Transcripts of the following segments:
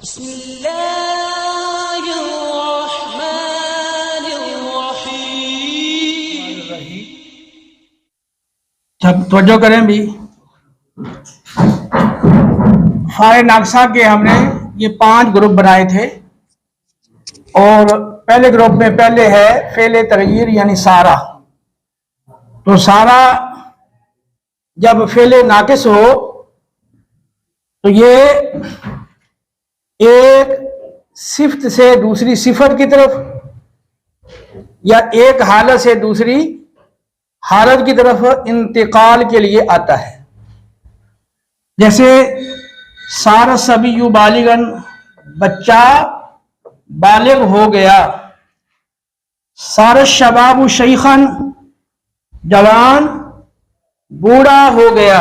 بسم اللہ الرحمن الرحیم۔ توجہ کریں بھی، فائے ناقصہ کے ہم نے یہ 5 گروپ بنائے تھے، اور پہلے گروپ میں پہلے ہے فعل تغیر یعنی سارا۔ تو سارا جب فعل ناقص ہو تو یہ ایک صفت سے دوسری صفت کی طرف یا ایک حالت سے دوسری حالت کی طرف انتقال کے لیے آتا ہے۔ جیسے سار الصبی بالغن، بچہ بالغ ہو گیا۔ سار الشباب شیخن، جوان بوڑھا ہو گیا۔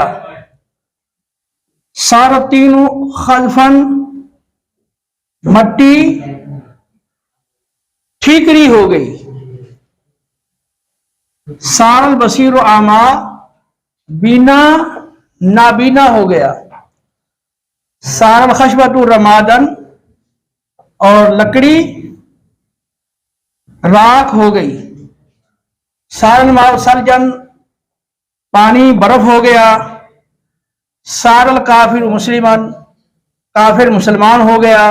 سار الطین خلفن، مٹی ٹھیکری ہو گئی۔ سار البصیر اعمی، بینا نابینا ہو گیا۔ سار الخشبۃ رمادن، اور لکڑی راکھ ہو گئی۔ سار الماء ثلجن، پانی برف ہو گیا۔ سار الکافر مسلمن، کافر مسلمان ہو گیا۔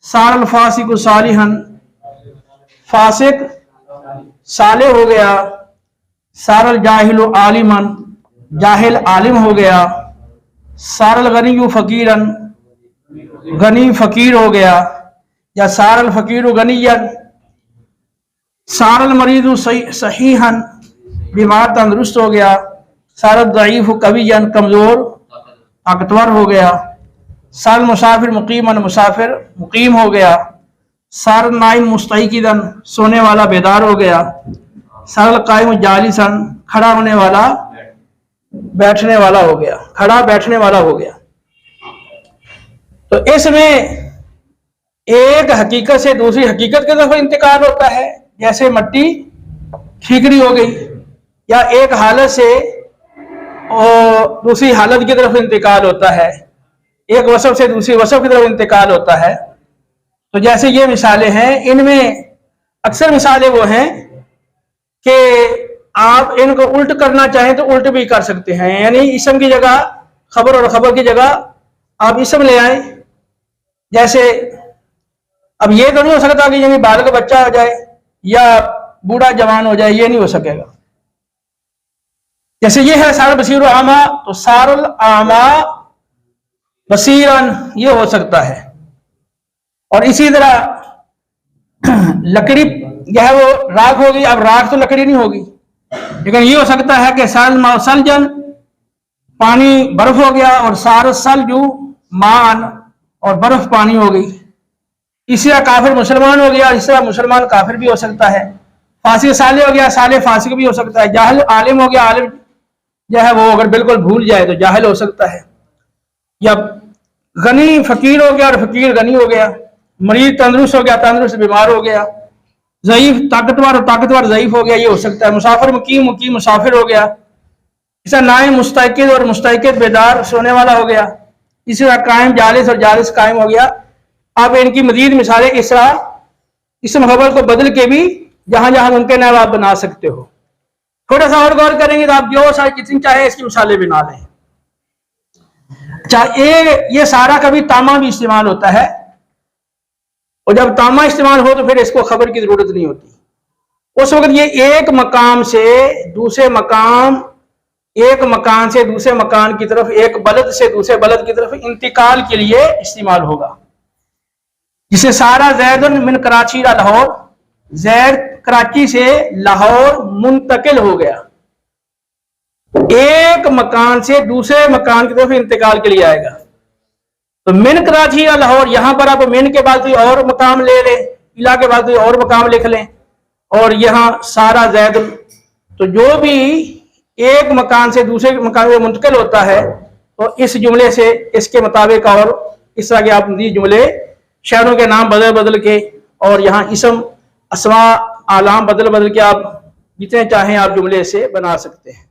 سار الفاسق صالحا، فاسق صالح ہو گیا۔ سار الجاہل عالما، جاہل عالم ہو گیا۔ سار الغنی فقیرا، غنی فقیر ہو گیا، یا سار الفقیر غنیا۔ سار المریض صحیحا، بیمار تندرست ہو گیا۔ سار الضعیف قویا، کمزور طاقتور ہو گیا۔ سار المسافر مقیما، مسافر مقیم ہو گیا۔ سار النائم مستيقظا، سونے والا بیدار ہو گیا۔ سار القائم جالسا، کھڑا ہونے والا بیٹھنے والا ہو گیا، کھڑا بیٹھنے والا ہو گیا۔ تو اس میں ایک حقیقت سے دوسری حقیقت کی طرف انتقال ہوتا ہے، جیسے مٹی ٹھیکری ہو گئی، یا ایک حالت سے دوسری حالت کی طرف انتقال ہوتا ہے، ایک وصف سے دوسری وصف کی طرف انتقال ہوتا ہے۔ تو جیسے یہ مثالیں ہیں، ان میں اکثر مثالیں وہ ہیں کہ آپ ان کو الٹ کرنا چاہیں تو الٹ بھی کر سکتے ہیں، یعنی اسم کی جگہ خبر اور خبر کی جگہ آپ اسم لے آئیں۔ جیسے اب یہ تو نہیں ہو سکتا کہ یعنی بالغ بچہ ہو جائے یا بوڑھا جوان ہو جائے، یہ نہیں ہو سکے گا۔ جیسے یہ ہے سار البصیر اعمی، تو سار الاعمی بصیرن یہ ہو سکتا ہے۔ اور اسی طرح لکڑی جو ہے وہ راکھ ہوگی، اب راکھ تو لکڑی نہیں ہوگی، لیکن یہ ہو سکتا ہے کہ سار الماء ثلجن، پانی برف ہو گیا، اور سار الثلج مان، اور برف پانی ہو گئی۔ اسی طرح کافر مسلمان ہو گیا، اس طرح مسلمان کافر بھی ہو سکتا ہے۔ فاسق صالح ہو گیا، صالح فاسق بھی ہو سکتا ہے۔ جاہل عالم ہو گیا، عالم جو ہے وہ اگر بالکل بھول جائے تو جاہل ہو سکتا ہے۔ یا غنی فقیر ہو گیا اور فقیر غنی ہو گیا۔ مریض تندرست ہو گیا، تندرست بیمار ہو گیا۔ ضعیف طاقتور اور طاقتور ضعیف ہو گیا، یہ ہو سکتا ہے۔ مسافر مقیم، مقیم مسافر ہو گیا۔ اس طرح نائم مستيقظ، اور مستيقظ بیدار سونے والا ہو گیا۔ اسی طرح قائم جالس، اور جالس قائم ہو گیا۔ آپ ان کی مزید مثالیں اس طرح اسم خبر کو بدل کے بھی جہاں جہاں ممکن ہے آپ بنا سکتے ہو۔ تھوڑا سا اور غور کریں گے تو آپ جو ساری کتنی چاہیں اس کی مثالیں بنا لیں۔ یہ سارا کبھی تامہ بھی استعمال ہوتا ہے، اور جب تامہ استعمال ہو تو پھر اس کو خبر کی ضرورت نہیں ہوتی۔ اس وقت یہ ایک مقام سے دوسرے مقام، ایک مکان سے دوسرے مکان کی طرف، ایک بلد سے دوسرے بلد کی طرف انتقال کے لیے استعمال ہوگا۔ جسے سارا زید من کراچی لاہور، زید کراچی سے لاہور منتقل ہو گیا۔ ایک مکان سے دوسرے مکان کی طرف انتقال کے لیے آئے گا۔ تو من کراچی یا لاہور، یہاں پر آپ من کے بعد کوئی اور مقام لے لیں، الا کے بعد کوئی اور مقام لکھ لیں، اور یہاں سارا زید۔ تو جو بھی ایک مکان سے دوسرے مکان میں منتقل ہوتا ہے تو اس جملے سے اس کے مطابق، اور اس طرح کے آپ یہ جملے شہروں کے نام بدل بدل کے، اور یہاں اسم اسماء اعلام بدل بدل کے آپ جتنے چاہیں آپ جملے سے بنا سکتے ہیں۔